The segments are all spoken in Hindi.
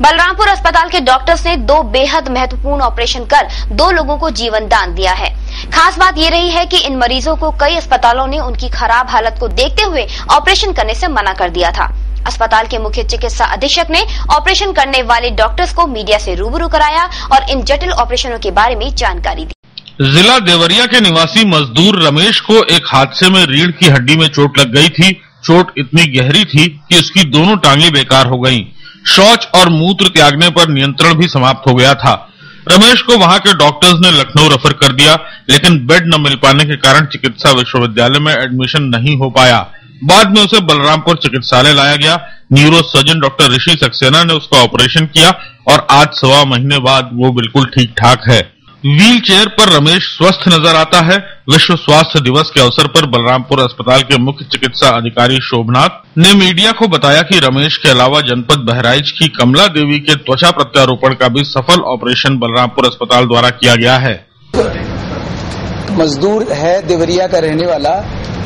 बलरामपुर अस्पताल के डॉक्टर्स ने 2 बेहद महत्वपूर्ण ऑपरेशन कर 2 लोगों को जीवन दान दिया है। खास बात ये रही है कि इन मरीजों को कई अस्पतालों ने उनकी खराब हालत को देखते हुए ऑपरेशन करने से मना कर दिया था। अस्पताल के मुख्य चिकित्सा अधीक्षक ने ऑपरेशन करने वाले डॉक्टर्स को मीडिया से रूबरू कराया और इन जटिल ऑपरेशनों के बारे में जानकारी दी। जिला देवरिया के निवासी मजदूर रमेश को एक हादसे में रीढ़ की हड्डी में चोट लग गई थी। चोट इतनी गहरी थी कि उसकी दोनों टांगें बेकार हो गईं। शौच और मूत्र त्यागने पर नियंत्रण भी समाप्त हो गया था। रमेश को वहां के डॉक्टर्स ने लखनऊ रेफर कर दिया, लेकिन बेड न मिल पाने के कारण चिकित्सा विश्वविद्यालय में एडमिशन नहीं हो पाया। बाद में उसे बलरामपुर चिकित्सालय लाया गया। न्यूरो सर्जन डॉक्टर ऋषि सक्सेना ने उसका ऑपरेशन किया और आज 1.25 महीने बाद वो बिल्कुल ठीक ठाक है। व्हील चेयर पर रमेश स्वस्थ नजर आता है। विश्व स्वास्थ्य दिवस के अवसर पर बलरामपुर अस्पताल के मुख्य चिकित्सा अधिकारी शोभनाथ ने मीडिया को बताया कि रमेश के अलावा जनपद बहराइच की कमला देवी के त्वचा प्रत्यारोपण का भी सफल ऑपरेशन बलरामपुर अस्पताल द्वारा किया गया है। मजदूर है देवरिया का रहने वाला,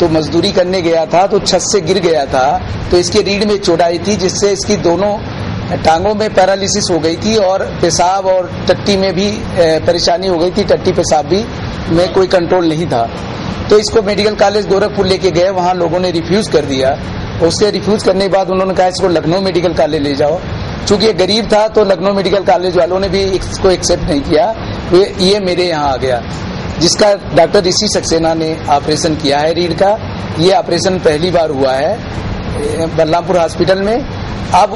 तो मजदूरी करने गया था तो छत से गिर गया था, तो इसकी रीढ़ में चोट आई थी, जिससे इसकी दोनों टांगों में पैरालिसिस हो गई थी और पेशाब और टट्टी में भी परेशानी हो गई थी। टट्टी पेशाब भी में कोई कंट्रोल नहीं था, तो इसको मेडिकल कॉलेज गोरखपुर लेके गए। वहां लोगों ने रिफ्यूज कर दिया। उससे रिफ्यूज करने के बाद उन्होंने कहा इसको लखनऊ मेडिकल कॉलेज ले जाओ। चूंकि ये गरीब था तो लखनऊ मेडिकल कॉलेज वालों ने भी इसको एक्सेप्ट नहीं किया। ये मेरे यहाँ आ गया, जिसका डॉक्टर ऋषि सक्सेना ने ऑपरेशन किया है रीढ़ का। ये ऑपरेशन पहली बार हुआ है बलरामपुर हॉस्पिटल में। अब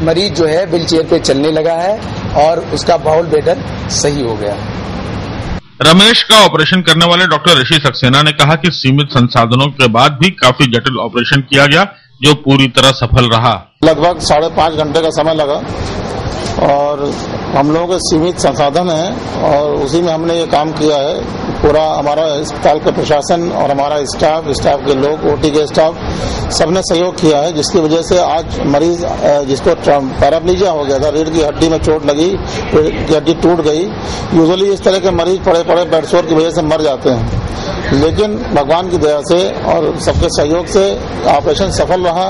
मरीज जो है व्हील चेयर पे चलने लगा है और उसका बाउल बेटर सही हो गया। रमेश का ऑपरेशन करने वाले डॉक्टर ऋषि सक्सेना ने कहा कि सीमित संसाधनों के बाद भी काफी जटिल ऑपरेशन किया गया, जो पूरी तरह सफल रहा। लगभग 5.5 घंटे का समय लगा और हम लोगों के सीमित संसाधन हैं और उसी में हमने ये काम किया है। पूरा हमारा अस्पताल का प्रशासन और हमारा स्टाफ के लोग, ओटी के स्टाफ, सबने सहयोग किया है, जिसकी वजह से आज मरीज जिसको पैराप्लीजिया हो गया था, रीढ़ की हड्डी में चोट लगी, रीढ़ की हड्डी टूट गई। यूजुअली इस तरह के मरीज पड़े बेड सोर की वजह से मर जाते हैं, लेकिन भगवान की दया से और सबके सहयोग से ऑपरेशन सफल रहा।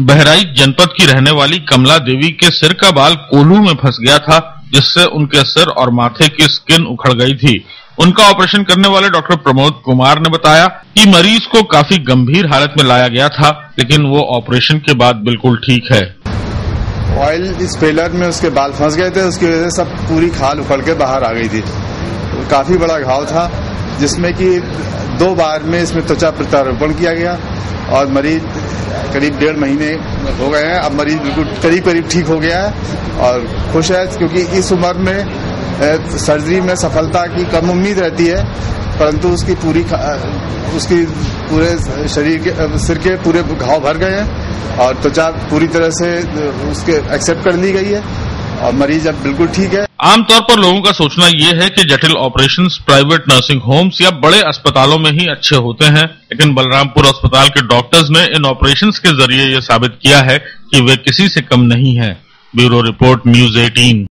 बहराइच जनपद की रहने वाली कमला देवी के सिर का बाल कोल्हू में फंस गया था, जिससे उनके सिर और माथे की स्किन उखड़ गई थी। उनका ऑपरेशन करने वाले डॉक्टर प्रमोद कुमार ने बताया कि मरीज को काफी गंभीर हालत में लाया गया था, लेकिन वो ऑपरेशन के बाद बिल्कुल ठीक है। ऑयल स्पेलर में उसके बाल फंस गए थे, उसकी वजह से सब पूरी खाल उखड़ के बाहर आ गई थी। काफी बड़ा घाव था, जिसमें कि 2 बार में इसमें त्वचा प्रत्यारोपण किया गया और मरीज करीब 1.5 महीने हो गए हैं। अब मरीज बिल्कुल करीब ठीक हो गया है और खुश है, क्योंकि इस उम्र में सर्जरी में सफलता की कम उम्मीद रहती है, परंतु उसकी पूरे शरीर के सिर के पूरे घाव भर गए हैं और त्वचा पूरी तरह से उसके एक्सेप्ट कर ली गई है और मरीज अब बिल्कुल ठीक है। आमतौर पर लोगों का सोचना ये है कि जटिल ऑपरेशंस प्राइवेट नर्सिंग होम्स या बड़े अस्पतालों में ही अच्छे होते हैं, लेकिन बलरामपुर अस्पताल के डॉक्टर्स ने इन ऑपरेशंस के जरिए ये साबित किया है कि वे किसी से कम नहीं हैं। Bureau report, news 18।